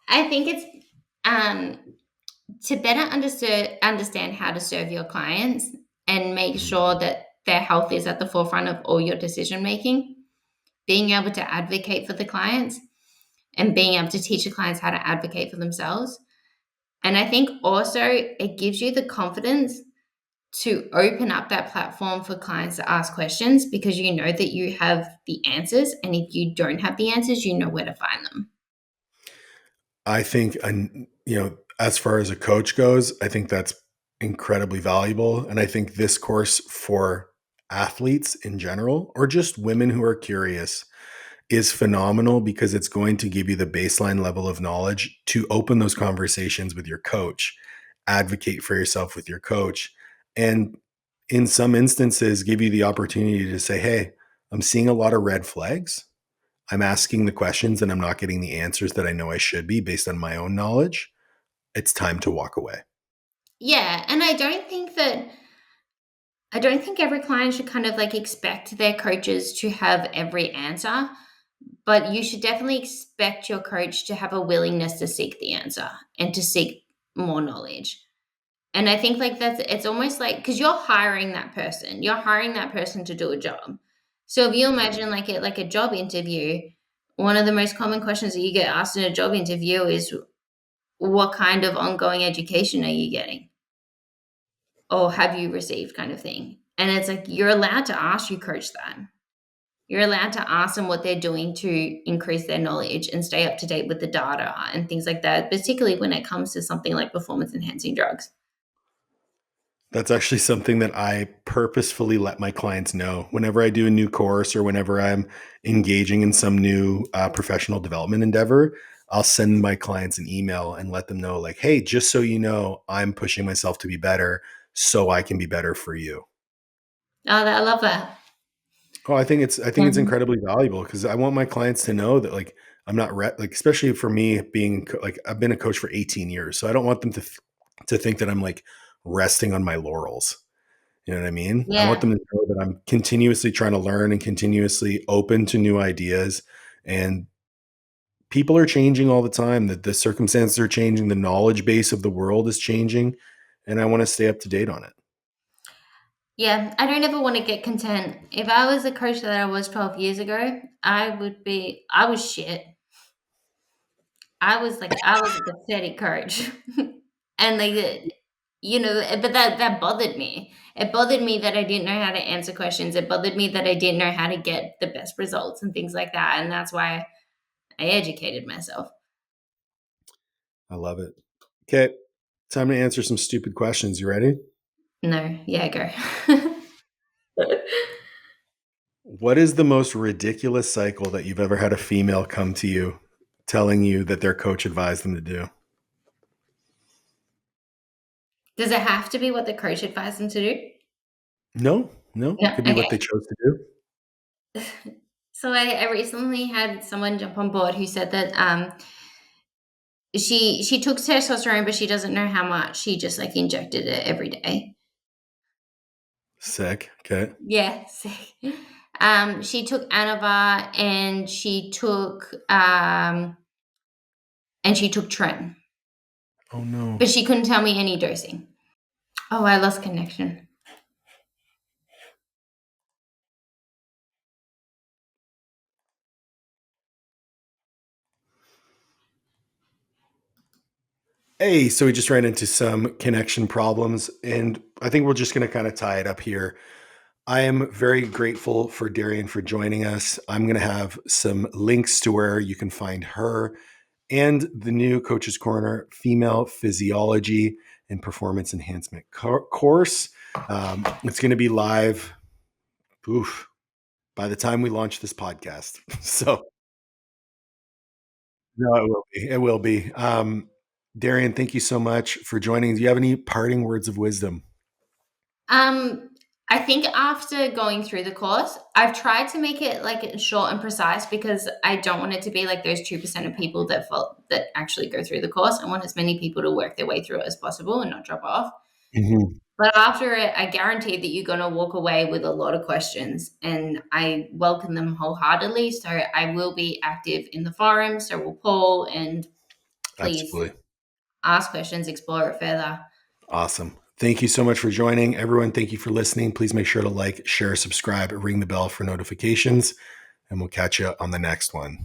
I think it's, um, to better understand how to serve your clients and make Mhm. sure that their health is at the forefront of all your decision making, being able to advocate for the clients, and being able to teach the clients how to advocate for themselves. And I think also it gives you the confidence to open up that platform for clients to ask questions, because you know that you have the answers. And if you don't have the answers, you know where to find them. I think, as far as a coach goes, I think that's incredibly valuable. And I think this course for athletes in general, or just women who are curious, is phenomenal because it's going to give you the baseline level of knowledge to open those conversations with your coach, advocate for yourself with your coach, and in some instances, give you the opportunity to say, hey, I'm seeing a lot of red flags. I'm asking the questions and I'm not getting the answers that I know I should be based on my own knowledge. It's time to walk away. Yeah. And I don't think every client should kind of like expect their coaches to have every answer, but you should definitely expect your coach to have a willingness to seek the answer and to seek more knowledge. And I think, like, that's, it's almost like, because you're hiring that person to do a job. So if you imagine like a job interview, one of the most common questions that you get asked in a job interview is, what kind of ongoing education are you getting, or have you received, kind of thing. And it's like, you're allowed to ask your coach that. You're allowed to ask them what they're doing to increase their knowledge and stay up to date with the data and things like that, particularly when it comes to something like performance enhancing drugs. That's actually something that I purposefully let my clients know whenever I do a new course or whenever I'm engaging in some new professional development endeavor. I'll send my clients an email and let them know, like, hey, just so you know, I'm pushing myself to be better so I can be better for you. Oh, I love that. Oh, I think it's Mhm. incredibly valuable because I want my clients to know that, like, I'm not like, especially for me being like, I've been a coach for 18 years, so I don't want them to think that I'm like resting on my laurels. You know what I mean? I want Yeah. them to know that I'm continuously trying to learn and continuously open to new ideas. And people are changing all the time. That the circumstances are changing, the knowledge base of the world is changing, and I want to stay up to date on it. Yeah, I don't ever want to get content. If I was the coach that I was 12 years ago, I was shit. I was a pathetic coach. And like, but that bothered me. It bothered me that I didn't know how to answer questions. It bothered me that I didn't know how to get the best results and things like that. And that's why I educated myself. I love it. Okay, time to answer some stupid questions. You ready? No, yeah, go. What is the most ridiculous cycle that you've ever had a female come to you telling you that their coach advised them to do? Does it have to be what the coach advised them to do? No, no, No. could be what Okay. they chose to do. So I recently had someone jump on board who said that she took testosterone, but she doesn't know how much. She just like injected it every day. Sick. Okay. Yeah. She took Anavar and she took Tren, Oh no. but she couldn't tell me any dosing. Oh, I lost connection. Hey, so we just ran into some connection problems, and I think we're just going to kind of tie it up here. I am very grateful for Darian for joining us. I'm going to have some links to where you can find her and the new Coach's Corner Female Physiology and Performance Enhancement course. It's going to be live, oof, by the time we launch this podcast. So, no, it will be. It will be. Darian, thank you so much for joining. Do you have any parting words of wisdom? Um, I think after going through the course, I've tried to make it like short and precise because I don't want it to be like those 2% of people that actually go through the course. I want as many people to work their way through it as possible and not drop off. Mhm. But after it, I guarantee that you're going to walk away with a lot of questions, and I welcome them wholeheartedly. So I will be active in the forum. So we'll poll and please Absolutely. ask questions, explore it further. Awesome. Thank you so much for joining. Everyone, thank you for listening. Please make sure to like, share, subscribe, ring the bell for notifications, and we'll catch you on the next one.